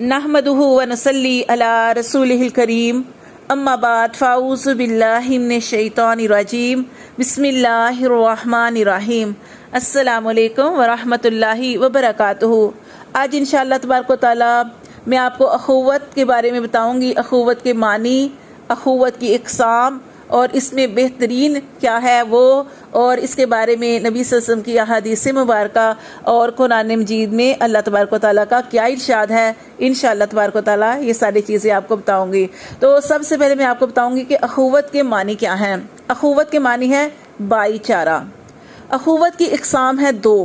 नहमदुहु व नसल्ली अला रसूलिहिल करीम अम्मा बाद फ़ाऊज़ु बिल्लाहि मिनश शैतानिर रजीम बिस्मिल्लाहिर रहमानिर रहीम अस्सलामु अलैकुम व रहमतुल्लाहि व बरकातुहू। आज इंशाअल्लाह तबारक व तआला मैं आपको अखुवत के बारे में बताऊंगी, अखुवत के मानी, अखुवत की इक़साम और इसमें बेहतरीन क्या है वो, और इसके बारे में नबी सल्लल्लाहु अलैहि वसल्लम की अहादीस मुबारका और कुरान मजीद में अल्लाह तबारक व तआला का क्या इरशाद है। इंशाअल्लाह तबारक व तआला ये सारी चीज़ें आपको बताऊंगी। तो सबसे पहले मैं आपको बताऊंगी कि अखुवत के मानी क्या हैं। अखुवत के मानी है भाईचारा। अखुवत की इक़साम है दो,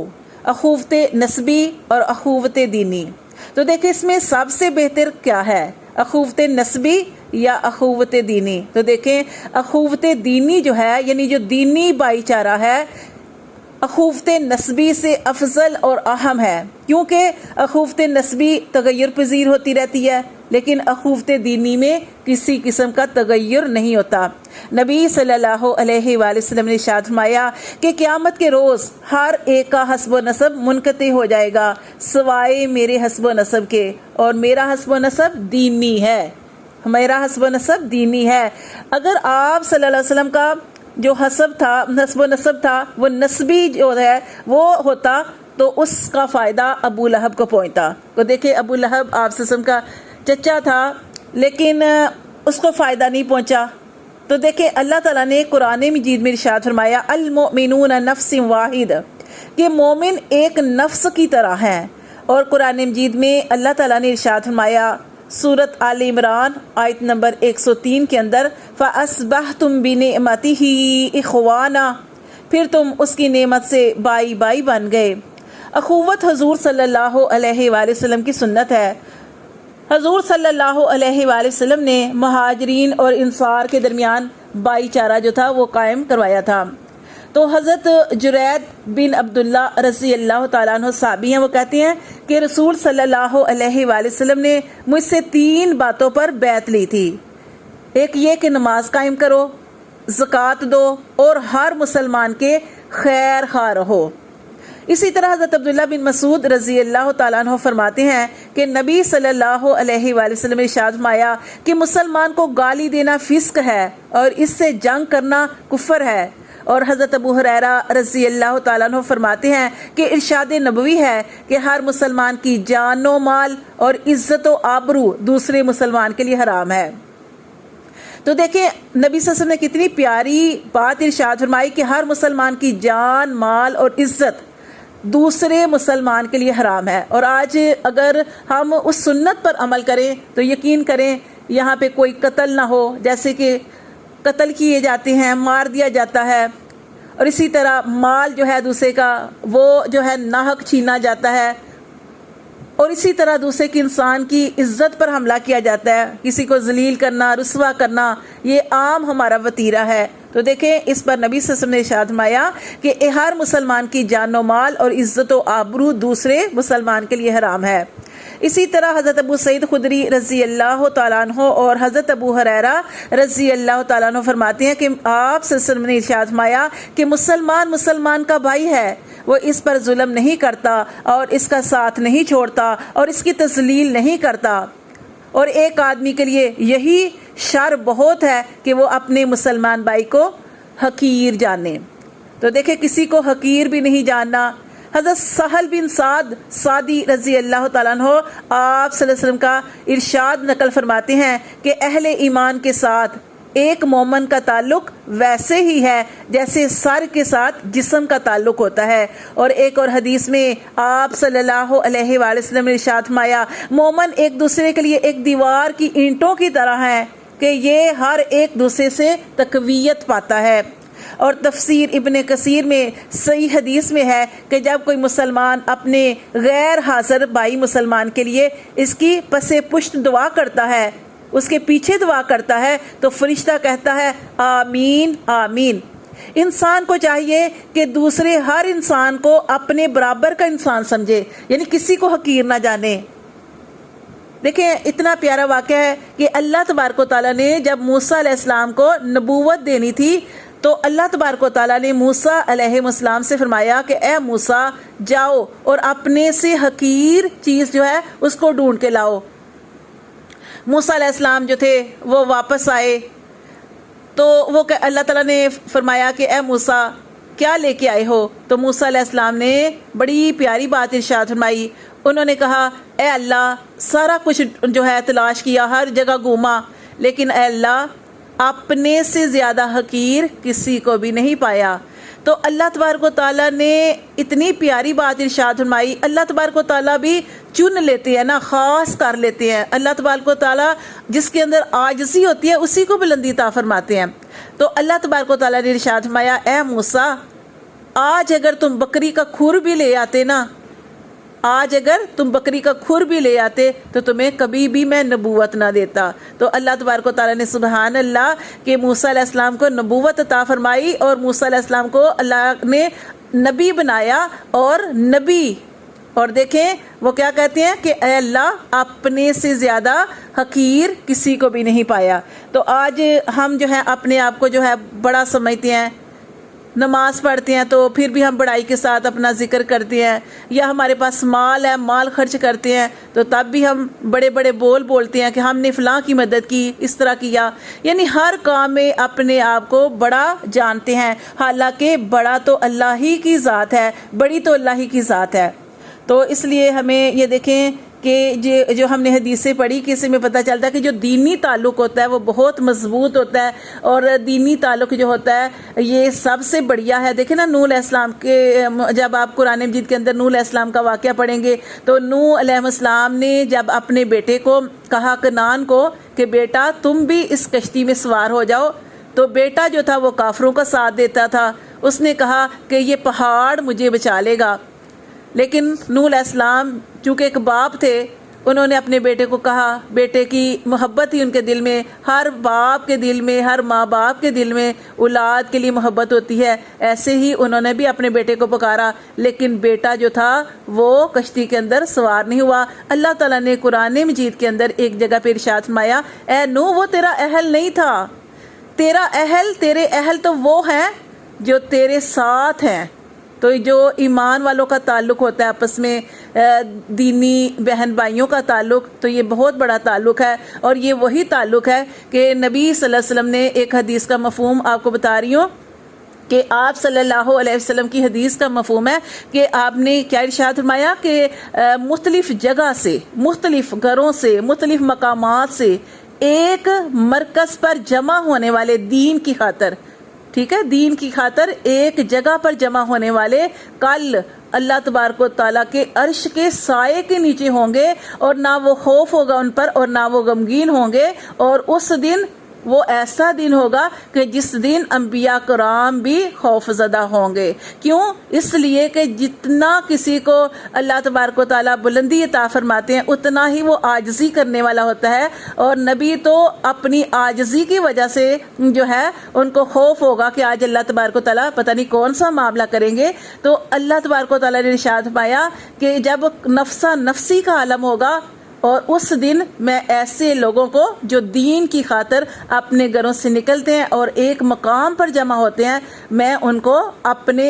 अखुवत नस्बी और अखुवत दीनी। तो देखिए इसमें सबसे बेहतर क्या है, अखुवत नस्बी या अखुवत दीनी। तो देखें अखुवत दीनी जो है यानी जो दीनी भाईचारा है अखुवत नस्बी से अफजल और अहम है, क्योंकि अखुवत नस्बी तगय्युर पजीर होती रहती है लेकिन अखुवत दीनी में किसी किस्म का तगय्युर नहीं होता। नबी सल्लल्लाहु अलैहि वसल्लम ने इरशाद फरमाया कि क़यामत के रोज़ हर एक का हस्ब व नसब मुनक़ती हो जाएगा सिवाय मेरे हस्ब व नसब के, और मेरा हस्ब व नसब दीनी है, मेरा हस्ब व नसब दीनी है। अगर आप सल्लल्लाहु अलैहि वसल्लम का जो हस्ब था, हस्ब व नसब था, वो नस्बी जो है वो होता तो उसका फ़ायदा अबू लहब को पहुंचता। तो देखिए अबू लहब आप सल्लल्लाहु अलैहि वसल्लम का चचा था लेकिन उसको फ़ायदा नहीं पहुंचा। तो देखिए अल्लाह ताला ने कुरान मजीद में इरशाद फरमाया अल मोमिनून नफ्सिन वाहिद, कि मोमिन एक नफ्स की तरह हैं। और कुरान मजीद में अल्लाह ताला ने इरशाद फरमाया सूरत आल इमरान आयत नंबर 103 के अंदर फ़अस्बहतुम बिनिअमतिही इख़वाना, फिर तुम उसकी नेमत से बाई बाई बन गए। अखुवत हजूर सल्लल्लाहु अलैहि वसल्लम की सुन्नत है। हजूर सल्लल्लाहु अलैहि वसल्लम ने मुहाजिरीन और इंसार के दरमियान भाईचारा जो था वो कायम करवाया था। तो हज़रत जुरैद बिन अब्दुल्ला रज़ी अल्लाह तआला अन्हु साहबी हैं, वो कहते हैं कि रसूल सल्लल्लाहु अलैहि वसल्लम ने मुझसे 3 बातों पर बैत ली थी। एक ये कि नमाज कायम करो, ज़कात दो और हर मुसलमान के खैर खा रहो। इसी तरह हज़रत अब्दुल्ला बिन मसूद रज़ी अल्लाह तआला अन्हु फरमाते हैं कि नबी सल्लल्लाहु अलैहि वसल्लम ने इरशाद फरमाया कि मुसलमान को गाली देना फिस्क है और इससे जंग करना कुफ्र है। और हज़रत अबू हुरैरा रज़ी अल्लाह तआला अन्हु फरमाते हैं कि इरशाद नबवी है कि हर मुसलमान की जान व माल और इज़्ज़त व आबरू दूसरे मुसलमान के लिए हराम है। तो देखिए नबी सल्लल्लाहु अलैहि वसल्लम ने कितनी प्यारी बात इरशाद फरमाई कि हर मुसलमान की जान, माल और इज़्ज़त दूसरे मुसलमान के लिए हराम है। और आज अगर हम उस सुन्नत पर अमल करें तो यकीन करें यहाँ पे कोई कत्ल ना हो, जैसे कि कत्ल किए जाते हैं, मार दिया जाता है, और इसी तरह माल जो है दूसरे का वो जो है नाहक छीना जाता है, और इसी तरह दूसरे के इंसान की इज्जत पर हमला किया जाता है, किसी को जलील करना, रुस्वा करना, ये आम हमारा वतीरा है। तो देखें इस पर नबी सल्लल्लाहु अलैहि वसल्लम ने इरशाद फरमाया कि हर मुसलमान की जान व माल और इज़्ज़त व आबरू दूसरे मुसलमान के लिए हराम है। इसी तरह हज़रत अबू सईद खुदरी रज़ी अल्लाह तआला अन्हु और हज़रत अबू हुरैरा रज़ी अल्लाह तआला अन्हु फरमाते हैं कि आप सल्लल्लाहु अलैहि वसल्लम ने इरशाद फरमाया कि मुसलमान मुसलमान का भाई है, वो इस पर जुल्म नहीं करता और इसका साथ नहीं छोड़ता और इसकी तज़लील नहीं करता। और एक आदमी के लिए यही शर बहुत है कि वो अपने मुसलमान भाई को हकीर जाने। तो देखे किसी को हकीर भी नहीं जानना। हज़रत सहल बिन साद सादी रज़ी अल्लाह तआला अन्हु आप सल्लल्लाहु अलैहि वसल्लम का इरशाद नकल फरमाते हैं कि अहले ईमान के साथ एक मोमन का ताल्लुक वैसे ही है जैसे सर के साथ जिस्म का ताल्लुक होता है। और एक और हदीस में आप सल्लल्लाहु अलैहि वसल्लम ने इरशाद फरमाया मोमन एक दूसरे के लिए एक दीवार की ईंटों की तरह है कि ये हर एक दूसरे से तकवीयत पाता है। और तफसीर इब्ने कसीर में सही हदीस में है कि जब कोई मुसलमान अपने गैर हाज़िर भाई मुसलमान के लिए इसकी पसे पुश्त दुआ करता है, उसके पीछे दुआ करता है, तो फरिश्ता कहता है आमीन आमीन। इंसान को चाहिए कि दूसरे हर इंसान को अपने बराबर का इंसान समझे, यानी किसी को हकीर ना जाने। देखें इतना प्यारा वाक़या है कि अल्लाह तबारक व तआला ने जब मूसा अलैहिस्सलाम को नबूवत देनी थी तो अल्लाह तबारक व तआला ने मूसा अलैहिस्सलाम से फरमाया कि ए मूसा जाओ और अपने से हकीर चीज़ जो है उसको ढूंढ के लाओ। موسیٰ علیہ السلام جو تھے وہ واپس آئے تو وہ اللہ تعالیٰ نے فرمایا کہ اے موسیٰ کیا لے کے آئے ہو؟ تو موسیٰ علیہ السلام نے بڑی پیاری بات ارشاد فرمائی. انہوں نے کہا اے اللہ سارا کچھ جو ہے تلاش کیا، ہر جگہ گھوما، لیکن اے اللہ اپنے سے زیادہ حقیر کسی کو بھی نہیں پایا. تو اللہ تبارک و تعالیٰ نے اتنی پیاری بات ارشاد فرمائی. اللہ تبارک و تعالیٰ بھی چن لیتے ہیں نا، خاص کر لیتے ہیں. اللہ تبارک و تعالیٰ جس کے اندر عاجزی ہوتی ہے اسی کو بلندی عطا فرماتے ہیں. تو اللہ تبارک و تعالیٰ نے ارشاد فرمایا اے موسیٰ آج اگر تم بکری کا کھر بھی لے آتے نا، آج اگر تم بکری کا کھر بھی لے آتے تو تمہیں کبھی بھی میں نبوت نہ دیتا. تو اللہ تبارک و تعالیٰ نے سبحان اللہ کہ موسیٰ علیہ السلام کو نبوت عطا فرمائی اور موسیٰ علیہ السلام کو اللہ نے نبی بنایا اور نبی. اور دیکھیں وہ کیا کہتے ہیں کہ اے اللہ اپنے سے زیادہ حقیر کسی کو بھی نہیں پایا. تو آج ہم جو ہے اپنے آپ کو جو ہے بڑا سمجھتے ہیں، نماز پڑھتے ہیں تو پھر بھی ہم بڑائی کے ساتھ اپنا ذکر کرتے ہیں، یا ہمارے پاس مال ہے مال خرچ کرتے ہیں تو تب بھی ہم بڑے بڑے بولتے ہیں کہ ہم نے فلاں کی مدد کی، اس طرح کیا. یعنی ہر کام میں اپنے آپ کو بڑا جانتے ہیں، حالانکہ بڑا تو اللہ ہی کی ذات ہے، بڑی تو اللہ ہی کی ذات ہے. تو اس لیے ہمیں یہ دیکھیں کہ جو ہم نے حدیثیں پڑھی کہ اس میں پتہ چلتا ہے کہ جو دینی تعلق ہوتا ہے وہ بہت مضبوط ہوتا ہے، اور دینی تعلق جو ہوتا ہے یہ سب سے بڑھیا ہے. دیکھیں نا نوح علیہ السلام کے، جب آپ قرآن مجید کے اندر نوح علیہ السلام کا واقعہ پڑھیں گے تو نوح علیہ السلام نے جب اپنے بیٹے کو کہا کنعان کو کہ بیٹا تم بھی اس کشتی میں سوار ہو جاؤ، تو بیٹا جو تھا وہ کافروں کا ساتھ دیتا تھا. اس نے کہا کہ یہ پہاڑ مجھے بچا لے گا. لیکن نوح علیہ السلام چونکہ ایک باپ تھے، انہوں نے اپنے بیٹے کو کہا، بیٹے کی محبت ہی ان کے دل میں، ہر باپ کے دل میں، ہر ماں باپ کے دل میں اولاد کے لیے محبت ہوتی ہے، ایسے ہی انہوں نے بھی اپنے بیٹے کو پکارا. لیکن بیٹا جو تھا وہ کشتی کے اندر سوار نہیں ہوا. اللہ تعالیٰ نے قرآن مجید کے اندر ایک جگہ پہ ارشاد فرمایا اے نوح وہ تیرا اہل نہیں تھا، تیرے اہل تو وہ ہیں جو تیرے ساتھ ہیں. تو جو ایمان والوں کا تعلق ہوتا ہے آپس میں، دینی بہن بھائیوں کا تعلق، تو یہ بہت بڑا تعلق ہے. اور یہ وہی تعلق ہے کہ نبی صلی اللہ علیہ وسلم نے ایک حدیث کا مفہوم آپ کو بتا رہی ہوں کہ آپ صلی اللہ علیہ وسلم کی حدیث کا مفہوم ہے کہ آپ نے کیا ارشاد فرمایا کہ مختلف جگہ سے، مختلف گھروں سے، مختلف مقامات سے ایک مرکز پر جمع ہونے والے دین کی خاطر، ٹھیک ہے، دین کی خاطر ایک جگہ پر جمع ہونے والے کل اللہ تبارک و تعالیٰ کے عرش کے سائے کے نیچے ہوں گے، اور نہ وہ خوف ہوگا ان پر اور نہ وہ غمگین ہوں گے. اور اس دن وہ ایسا دن ہوگا کہ جس دن انبیاء کرام بھی خوف زدہ ہوں گے. کیوں؟ اس لیے کہ جتنا کسی کو اللہ تبارک و تعالیٰ بلندی عطا فرماتے ہیں اتنا ہی وہ عاجزی کرنے والا ہوتا ہے. اور نبی تو اپنی عاجزی کی وجہ سے جو ہے ان کو خوف ہوگا کہ آج اللہ تبارک و تعالیٰ پتہ نہیں کون سا معاملہ کریں گے. تو اللہ تبارک و تعالیٰ نے ارشاد فرمایا کہ جب نفسا نفسی کا عالم ہوگا، اور اس دن میں ایسے لوگوں کو جو دین کی خاطر اپنے گھروں سے نکلتے ہیں اور ایک مقام پر جمع ہوتے ہیں، میں ان کو اپنے